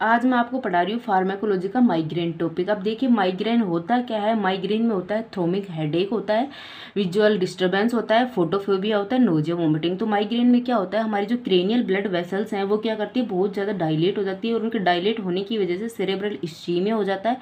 आज मैं आपको पढ़ा रही हूँ फार्माकोलॉजी का माइग्रेन टॉपिक। अब देखिए माइग्रेन होता क्या है। माइग्रेन में होता है थ्रोमिक हेडेक होता है, विजुअल डिस्टर्बेंस होता है, फोटोफोबिया होता है, नोजिया वोमिटिंग। तो माइग्रेन में क्या होता है, हमारी जो क्रेनियल ब्लड वेसल्स हैं वो क्या करती है, बहुत ज़्यादा डायलेट हो जाती है और उनके डायलेट होने की वजह से सेरेब्रल इस्चीमिया हो जाता है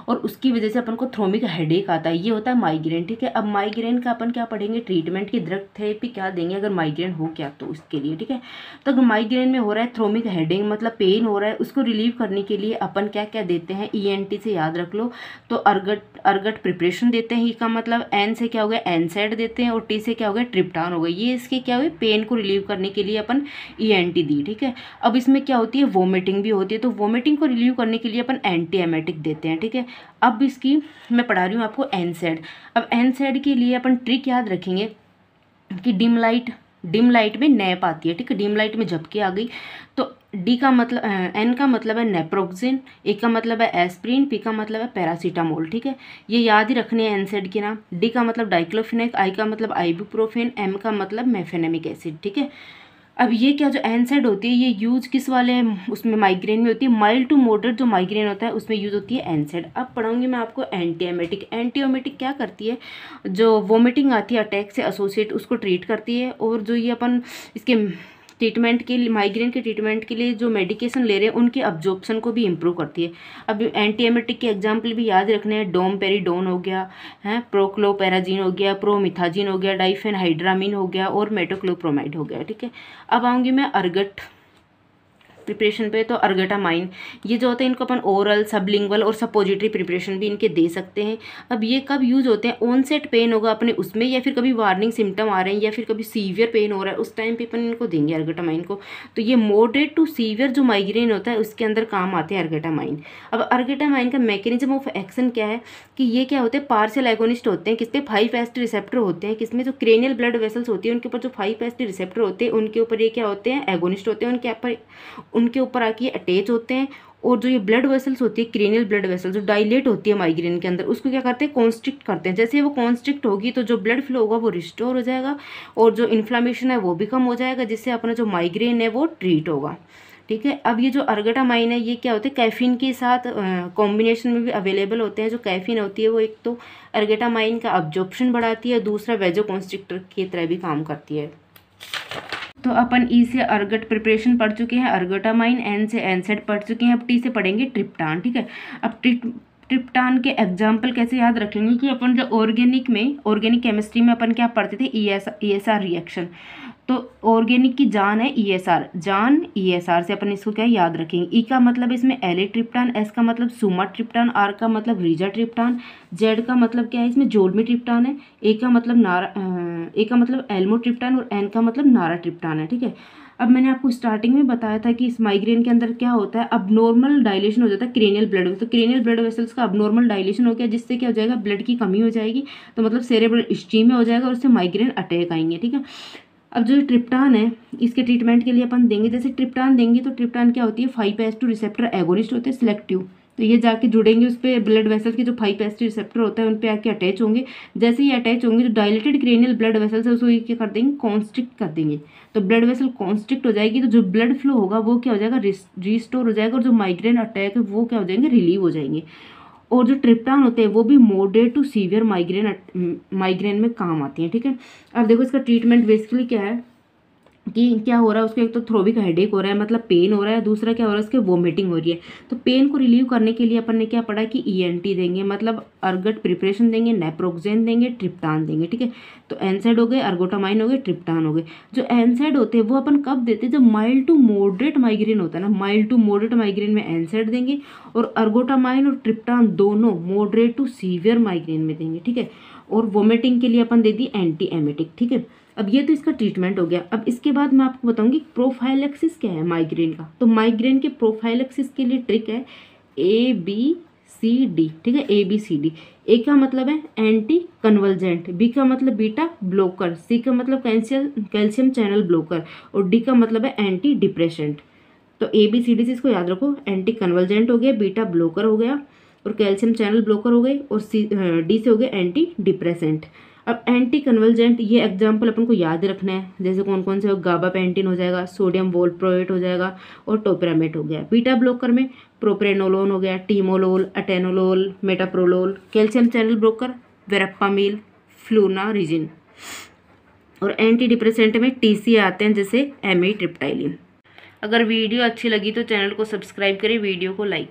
और उसकी वजह से अपन को थ्रोमिक हेडेक आता है। ये होता है माइग्रेन। ठीक है, अब माइग्रेन का अपन क्या पढ़ेंगे, ट्रीटमेंट की ड्रग थेरेपी क्या देंगे अगर माइग्रेन हो क्या तो उसके लिए। ठीक है, तो अगर माइग्रेन में हो रहा है थ्रोमिक हेडेक मतलब पेन हो रहा है, उसको रिलीव करने के लिए अपन क्या क्या देते हैं, ईएनटी से याद रख लो। तो अर्गट प्रिपरेशन देते हैं, ई का मतलब एन से क्या हो गया एनसेड देते हैं और टी से क्या हो गया ट्रिप्टान हो गया। ये इसके क्या हुए, पेन को रिलीव करने के लिए अपन ईएनटी दी। ठीक है, अब इसमें क्या होती है, वोमिटिंग भी होती है, तो वोमिटिंग को रिलीव करने के लिए अपन एंटी एमेटिक देते हैं। ठीक है, अब इसकी मैं पढ़ा रही हूँ आपको एनसेड। अब एनसेड के लिए अपन ट्रिक याद रखेंगे कि डिम लाइट में नैप आती है। ठीक है, डिम लाइट में झपकी आ गई तो डी का मतलब एन का मतलब है नेप्रोक्सिन, ए का मतलब है एस्प्रिन, पी का मतलब है पैरासीटामोल। ठीक है, ये याद ही रखने हैं एनसेड के नाम। डी का मतलब डाइक्लोफिनेक, आई का मतलब आइबुप्रोफेन, एम का मतलब मेफेनेमिक एसिड। ठीक है, अब ये क्या जो एनसेड होती है ये यूज किस वाले उसमें माइग्रेन में होती है, माइल्ड टू मॉडरेट जो माइग्रेन होता है उसमें यूज होती है एनसेड। अब पढ़ाऊंगी मैं आपको एंटीएमेटिक। एंटीएमेटिक क्या करती है, जो वोमिटिंग आती है अटैक से एसोसिएट उसको ट्रीट करती है और जो ये अपन इसके ट्रीटमेंट के लिए, माइग्रेन के ट्रीटमेंट के लिए जो मेडिकेशन ले रहे हैं उनके अब्जॉर्प्शन को भी इम्प्रूव करती है। अब एंटीएमेटिक के एग्जाम्पल भी याद रखने हैं, डोमपेरिडोन हो गया है, प्रोक्लोपेराजीन हो गया, प्रोमिथाजीन हो गया, डाइफेनहाइड्रामीन हो गया और मेटोक्लोप्रोमाइड हो गया। ठीक है, अब आऊँगी मैं अर्गट प्रिपरेशन पे। तो अर्गटामाइन ये जो होते हैं इनको अपन ओरल, सबलिंगुअल और सपोजिटरी प्रिपरेशन भी इनके दे सकते हैं। अब ये कब यूज होते हैं, ऑनसेट पेन होगा अपने उसमें या फिर कभी वार्निंग सिम्टम आ रहे हैं या फिर कभी सीवियर पेन हो रहा है उस टाइम पे अपन इनको देंगे अर्गटामाइन को। तो ये मॉडरेट टू सीवियर जो माइग्रेन होता है उसके अंदर काम आते हैं अर्गटामाइन। अब अर्गटामाइन का मैकेनिज्म ऑफ एक्शन क्या है कि ये क्या होते हैं, पार्शियल एगोनिस्ट होते हैं, किसपे 5-एस्टी रिसेप्टर होते हैं, किसमें जो क्रेनियल ब्लड वेसल्स होती है उनके ऊपर जो 5-एस्टी रिसेप्टर होते हैं उनके ऊपर ये क्या होते हैं, एगोनिस्ट होते हैं, उनके ऊपर आके अटैच होते हैं। और जो ये ब्लड वेसल्स होती है, क्रेनियल ब्लड वेसल्स जो डायलेट होती है माइग्रेन के अंदर, उसको क्या करते हैं, कॉन्स्ट्रिक्ट करते हैं। जैसे वो कॉन्स्ट्रिक्ट होगी तो जो ब्लड फ्लो होगा वो रिस्टोर हो जाएगा और जो इन्फ्लामेशन है वो भी कम हो जाएगा, जिससे अपना जो माइग्रेन है वो ट्रीट होगा। ठीक है, अब ये जो अर्गटामाइन है ये क्या होते हैं, कैफीन के साथ कॉम्बिनेशन में भी अवेलेबल होते हैं। जो कैफीन होती है वो एक तो अर्गटामाइन का अब्जॉर्प्शन बढ़ाती है, दूसरा वेजोकॉन्स्ट्रिक्टर की तरह भी काम करती है। तो अपन ई से अर्गट प्रिपरेशन पढ़ चुके हैं, अर्गटामाइन, एन से एनसेड पढ़ चुके हैं, अब टी से पढ़ेंगे ट्रिप्टान। ठीक है, अब ट्रिप्टान के एग्जाम्पल कैसे याद रखेंगे कि अपन जो ऑर्गेनिक केमिस्ट्री में अपन क्या पढ़ते थे, ईएसआर रिएक्शन। तो ऑर्गेनिक की जान है ईएसआर, जान ईएसआर से अपन इसको क्या याद रखेंगे। ई का मतलब इसमें एले ट्रिप्टान, एस का मतलब सुमा ट्रिप्टान, आर का मतलब रीजा ट्रिप्टान, जेड का मतलब क्या है, इसमें जोल्मी ट्रिप्टान है, ए का मतलब एल्मो ट्रिप्टान और एन का मतलब नारा ट्रिप्टान है। ठीक है, अब मैंने आपको स्टार्टिंग में बताया था कि इस माइग्रेन के अंदर क्या होता है, अबनॉर्मल डायलेशन हो जाता है क्रेनियल ब्लड। तो क्रेनियल ब्लड वेसल्स का अबनॉर्मल डायलेशन हो गया जिससे क्या हो जाएगा, ब्लड की कमी हो जाएगी, तो मतलब सेरेब्रल इस्चीमिया हो जाएगा और उससे माइग्रेन अटैक आएंगे। ठीक है, अब जो ट्रिप्टान है इसके ट्रीटमेंट के लिए अपन देंगे, जैसे ट्रिप्टान देंगे तो ट्रिप्टान क्या होती है, 5-एस2 रिसेप्टर एगोनिस्ट होते हैं सिलेक्टिव। तो ये जाके जुड़ेंगे उस पर, ब्लड वेसल के जो 5-एस2 रिसेप्टर होता है उन पे आके अटैच होंगे। जैसे ही अटैच होंगे जो डायलेटेड क्रेनियल ब्लड वेसल्स है उसको ये क्या कर देंगे, कॉन्स्ट्रिक्ट कर देंगे। तो ब्लड वेसल कॉन्स्ट्रिक्ट हो जाएगी तो जो ब्लड फ्लो होगा वो क्या हो जाएगा, रिस्टोर हो जाएगा और जो माइग्रेन अटैक है वो क्या हो जाएंगे, रिलीव हो जाएंगे। और जो ट्रिप्टान होते हैं वो भी मॉडरेट टू सीवियर माइग्रेन में काम आती हैं। ठीक है, अब देखो इसका ट्रीटमेंट बेसिकली क्या है कि क्या हो रहा है उसको, एक तो थ्रोबिक हेडेक हो रहा है मतलब पेन हो रहा है, दूसरा क्या हो रहा है उसके वोमिटिंग हो रही है। तो पेन को रिलीव करने के लिए अपन ने क्या पढ़ा कि ईएनटी देंगे, मतलब अर्गट प्रिपरेशन देंगे, नेप्रोक्सेन देंगे, ट्रिप्टान देंगे। ठीक है, तो एनसेड हो गए, अर्गोटामाइन हो गए, ट्रिप्टान हो गए। जो एनसेड होते हैं वो अपन कब देते हैं, जब माइल्ड टू मॉडरेट माइग्रेन होता है ना, माइल्ड टू मॉडरेट माइग्रेन में एनसेड देंगे और अर्गोटामाइन और ट्रिप्टान दोनों मॉडरेट टू सीवियर माइग्रेन में देंगे। ठीक है, और वोमिटिंग के लिए अपन दे दी एंटी एमेटिक। ठीक है, अब ये तो इसका ट्रीटमेंट हो गया। अब इसके बाद मैं आपको बताऊंगी प्रोफाइलेक्सिस क्या है माइग्रेन का। तो माइग्रेन के प्रोफाइलेक्सिस के लिए ट्रिक है ABCD। ठीक है, ABCD। ए का मतलब है एंटी कन्वर्जेंट, बी का मतलब बीटा ब्लॉकर, सी का मतलब कैल्शियम चैनल ब्लॉकर और डी का मतलब है एंटी डिप्रेशेंट। तो ABCD से इसको याद रखो, एंटी कन्वर्जेंट हो गया, बीटा ब्लॉकर हो गया और कैल्शियम चैनल ब्लॉकर हो गए और डी से हो गए एंटी डिप्रेसेंट। अब एंटी कन्वल्जेंट, ये एग्जाम्पल अपन को याद रखना है, जैसे कौन कौन से, गाबापेंटिन हो जाएगा, सोडियम वोल्प्रोएट हो जाएगा और टोपरामेट हो गया। बीटा ब्लॉकर में प्रोप्रेनोलोन हो गया, timolol, atenolol, metoprolol. Calcium channel blocker verapamil, flunarizine. और एंटी डिप्रेसेंट में टीसी आते हैं जैसे एमिट्रिप्टाइलिन। अगर वीडियो अच्छी लगी तो चैनल को सब्सक्राइब करें, वीडियो को लाइक